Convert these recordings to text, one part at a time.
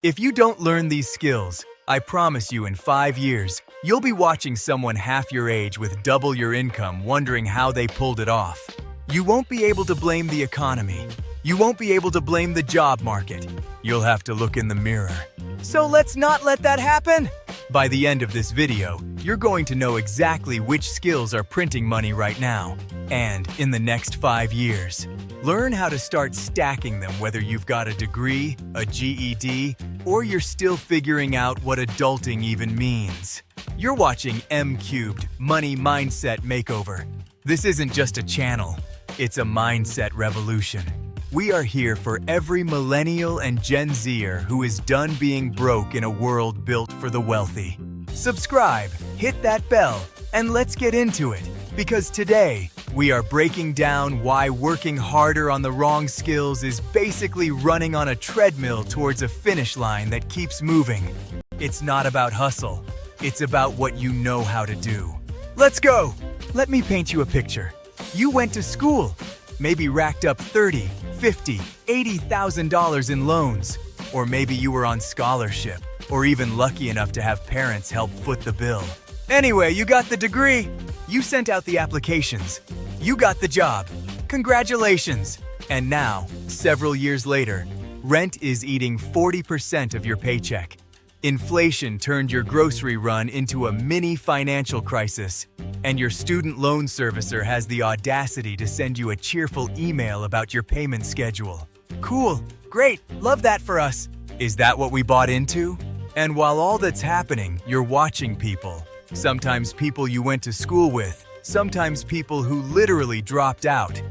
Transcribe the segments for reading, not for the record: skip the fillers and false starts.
If you don't learn these skills, I promise you in 5 years, you'll be watching someone half your age with double your income wondering how they pulled it off. You won't be able to blame the economy. You won't be able to blame the job market. You'll have to look in the mirror. So let's not let that happen! By the end of this video, you're going to know exactly which skills are printing money right now, and in the next 5 years. Learn how to start stacking them whether you've got a degree, a GED, or you're still figuring out what adulting even means. You're watching M-Cubed Money Mindset Makeover. This isn't just a channel, it's a mindset revolution. We are here for every millennial and Gen Zer who is done being broke in a world built for the wealthy. Subscribe, hit that bell, and let's get into it. Because today, we are breaking down why working harder on the wrong skills is basically running on a treadmill towards a finish line that keeps moving. It's not about hustle, it's about what you know how to do. Let's go! Let me paint you a picture. You went to school, maybe racked up $30, $50, $80,000 in loans, or maybe you were on scholarship, or even lucky enough to have parents help foot the bill. Anyway, you got the degree. You sent out the applications. You got the job. Congratulations! And now, several years later, rent is eating 40% of your paycheck. Inflation turned your grocery run into a mini financial crisis, and your student loan servicer has the audacity to send you a cheerful email about your payment schedule. Cool, great, love that for us. Is that what we bought into? And while all that's happening, you're watching people. Sometimes people you went to school with, sometimes people who literally dropped out,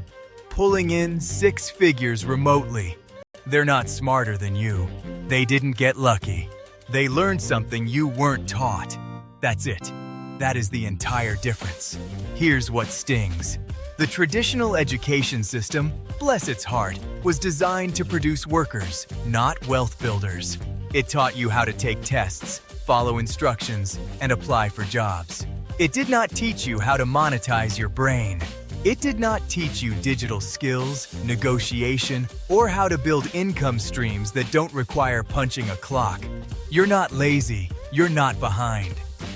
pulling in 6 figures remotely. They're not smarter than you. They didn't get lucky. They learned something you weren't taught. That's it. That is the entire difference. Here's what stings. The traditional education system, bless its heart, was designed to produce workers, not wealth builders. It taught you how to take tests, follow instructions, and apply for jobs. It did not teach you how to monetize your brain. It did not teach you digital skills, negotiation, or how to build income streams that don't require punching a clock. You're not lazy, you're not behind.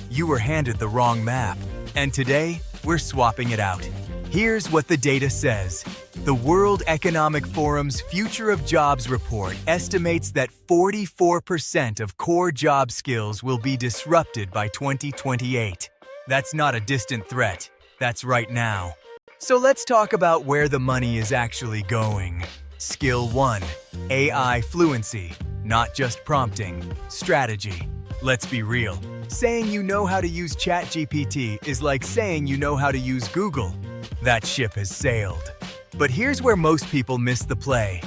You were handed the wrong map, and today, we're swapping it out. Here's what the data says. The World Economic Forum's Future of Jobs report estimates that 44% of core job skills will be disrupted by 2028. That's not a distant threat, that's right now. So let's talk about where the money is actually going. Skill 1, AI fluency, not just prompting, strategy. Let's be real, saying you know how to use ChatGPT is like saying you know how to use Google. That ship has sailed. But here's where most people miss the play.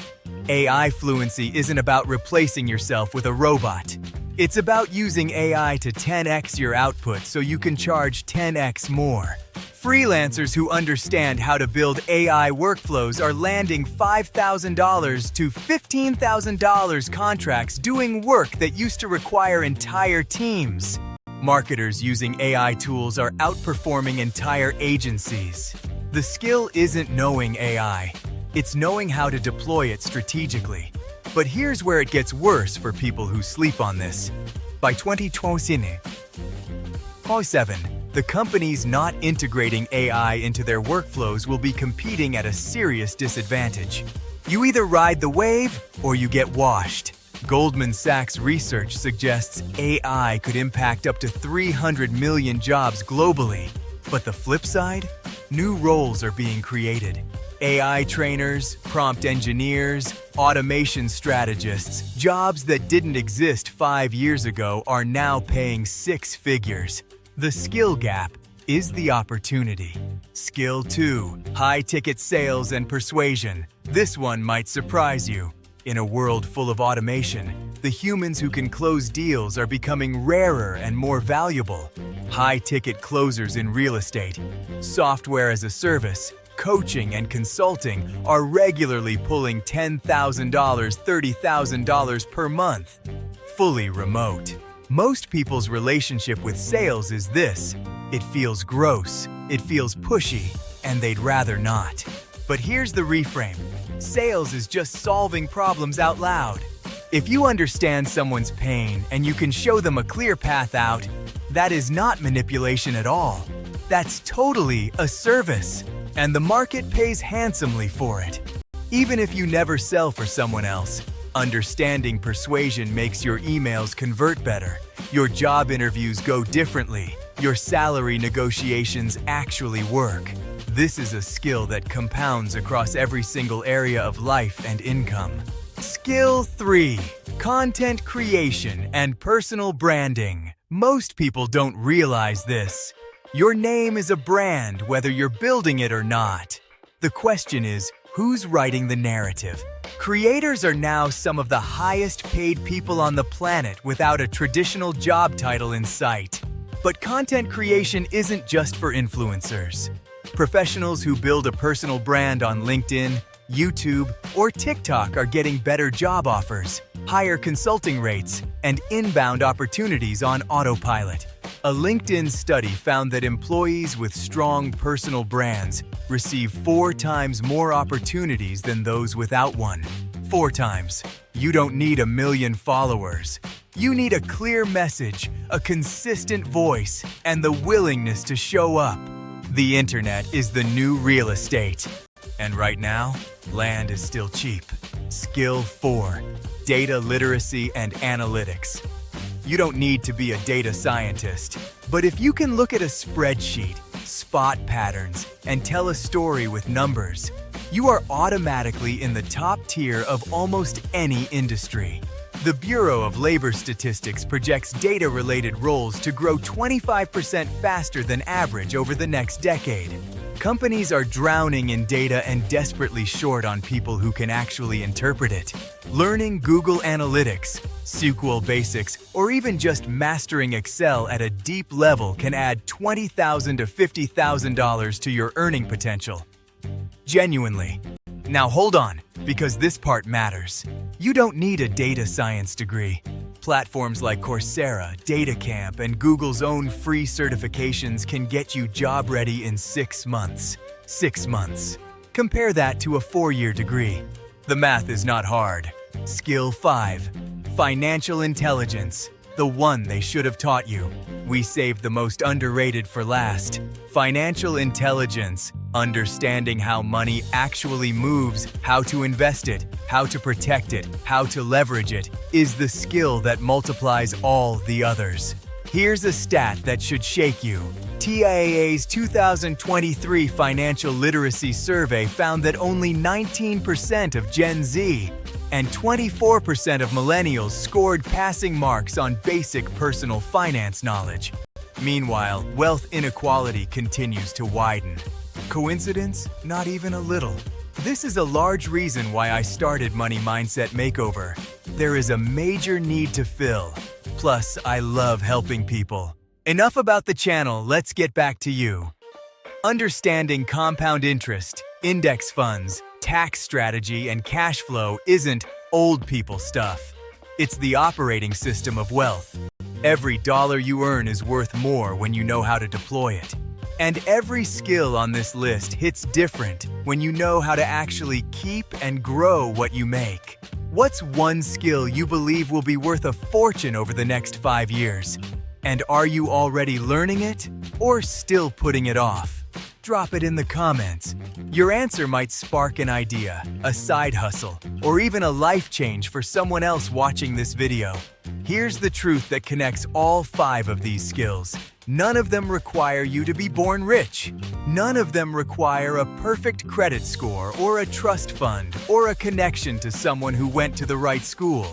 AI fluency isn't about replacing yourself with a robot. It's about using AI to 10x your output so you can charge 10x more. Freelancers who understand how to build AI workflows are landing $5,000 to $15,000 contracts doing work that used to require entire teams. Marketers using AI tools are outperforming entire agencies. The skill isn't knowing AI, it's knowing how to deploy it strategically. But here's where it gets worse for people who sleep on this. By 2027, the companies not integrating AI into their workflows will be competing at a serious disadvantage. You either ride the wave or you get washed. Goldman Sachs research suggests AI could impact up to 300 million jobs globally. But the flip side? New roles are being created. AI trainers, prompt engineers, automation strategists, jobs that didn't exist 5 years ago are now paying 6 figures. The skill gap is the opportunity. Skill 2, high-ticket sales and persuasion. This one might surprise you. In a world full of automation, the humans who can close deals are becoming rarer and more valuable. High-ticket closers in real estate, software as a service, coaching and consulting are regularly pulling $10,000, $30,000 per month. Fully remote. Most people's relationship with sales is this. It feels gross, it feels pushy, and they'd rather not. But here's the reframe. Sales is just solving problems out loud. If you understand someone's pain and you can show them a clear path out, that is not manipulation at all. That's totally a service, and the market pays handsomely for it. Even if you never sell for someone else, understanding persuasion makes your emails convert better, your job interviews go differently, your salary negotiations actually work. This is a skill that compounds across every single area of life and income. Skill 3. Content creation and personal branding. Most people don't realize this. Your name is a brand whether you're building it or not. The question is, who's writing the narrative? Creators are now some of the highest paid people on the planet without a traditional job title in sight. But content creation isn't just for influencers. Professionals who build a personal brand on LinkedIn, YouTube, or TikTok are getting better job offers, higher consulting rates, and inbound opportunities on autopilot. A LinkedIn study found that employees with strong personal brands receive 4 times more opportunities than those without one. 4 times. You don't need 1 million followers. You need a clear message, a consistent voice, and the willingness to show up. The internet is the new real estate. And right now, land is still cheap. Skill 4. Data literacy and analytics. You don't need to be a data scientist, but if you can look at a spreadsheet, spot patterns, and tell a story with numbers, you are automatically in the top tier of almost any industry. The Bureau of Labor Statistics projects data-related roles to grow 25% faster than average over the next decade. Companies are drowning in data and desperately short on people who can actually interpret it. Learning Google Analytics, SQL basics, or even just mastering Excel at a deep level can add $20,000 to $50,000 to your earning potential. Genuinely. Now hold on, because this part matters. You don't need a data science degree. Platforms like Coursera, DataCamp, and Google's own free certifications can get you job ready in 6 months. 6 months. Compare that to a 4-year degree. The math is not hard. Skill 5. Financial intelligence. The one they should have taught you. We saved the most underrated for last. Financial intelligence. Understanding how money actually moves, how to invest it, how to protect it, how to leverage it, is the skill that multiplies all the others. Here's a stat that should shake you. TIAA's 2023 Financial Literacy Survey found that only 19% of Gen Z and 24% of millennials scored passing marks on basic personal finance knowledge. Meanwhile, wealth inequality continues to widen. Coincidence? Not even a little. This is a large reason why I started Money Mindset Makeover. There is a major need to fill. Plus, I love helping people. Enough about the channel, let's get back to you. Understanding compound interest, index funds, tax strategy, and cash flow isn't old people stuff. It's the operating system of wealth. Every dollar you earn is worth more when you know how to deploy it. And every skill on this list hits different when you know how to actually keep and grow what you make. What's one skill you believe will be worth a fortune over the next 5 years? And are you already learning it or still putting it off? Drop it in the comments. Your answer might spark an idea, a side hustle, or even a life change for someone else watching this video. Here's the truth that connects all 5 of these skills. None of them require you to be born rich. None of them require a perfect credit score or a trust fund or a connection to someone who went to the right school.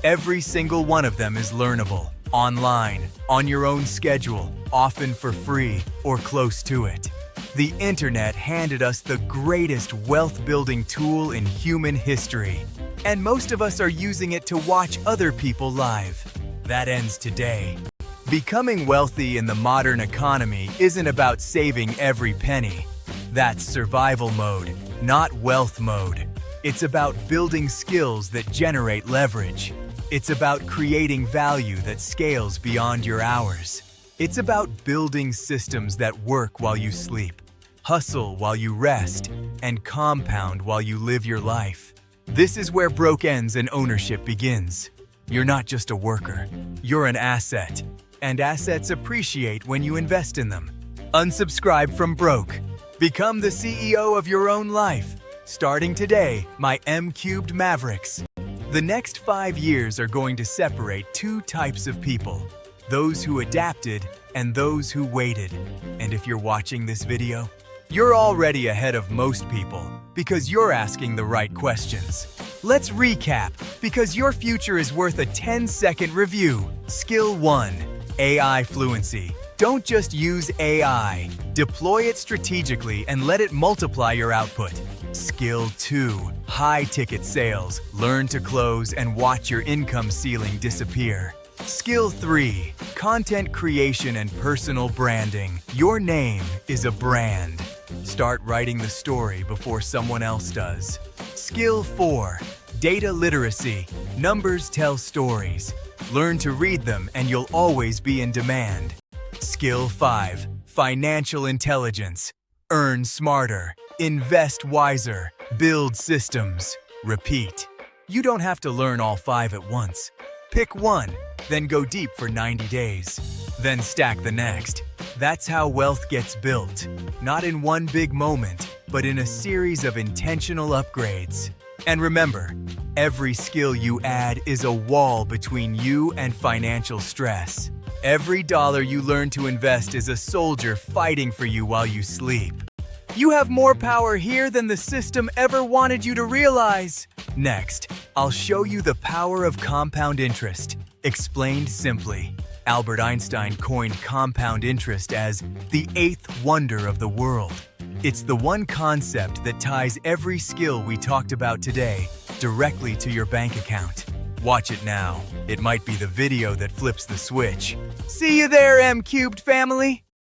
Every single one of them is learnable, online, on your own schedule, often for free or close to it. The internet handed us the greatest wealth-building tool in human history, and most of us are using it to watch other people live. That ends today. Becoming wealthy in the modern economy isn't about saving every penny. That's survival mode, not wealth mode. It's about building skills that generate leverage. It's about creating value that scales beyond your hours. It's about building systems that work while you sleep, hustle while you rest, and compound while you live your life. This is where broke ends and ownership begins. You're not just a worker, you're an asset. And assets appreciate when you invest in them. Unsubscribe from broke. Become the CEO of your own life. Starting today, my M-Cubed Mavericks. The next 5 years are going to separate two types of people. Those who adapted and those who waited. And if you're watching this video, you're already ahead of most people because you're asking the right questions. Let's recap because your future is worth a 10-second review. Skill 1. AI Fluency. Don't just use AI. Deploy it strategically and let it multiply your output. Skill 2. High-ticket sales. Learn to close and watch your income ceiling disappear. Skill 3. Content creation and personal branding. Your name is a brand. Start writing the story before someone else does. Skill 4. Data literacy. Numbers tell stories. Learn to read them and you'll always be in demand. Skill 5. Financial intelligence. Earn smarter. Invest wiser. Build systems. Repeat. You don't have to learn all 5 at once. Pick one, then go deep for 90 days. Then stack the next. That's how wealth gets built. Not in one big moment, but in a series of intentional upgrades. And remember, every skill you add is a wall between you and financial stress. Every dollar you learn to invest is a soldier fighting for you while you sleep. You have more power here than the system ever wanted you to realize. Next, I'll show you the power of compound interest. Explained simply. Albert Einstein coined compound interest as the 8th wonder of the world. It's the one concept that ties every skill we talked about today directly to your bank account. Watch it now. It might be the video that flips the switch. See you there, M-Cubed family!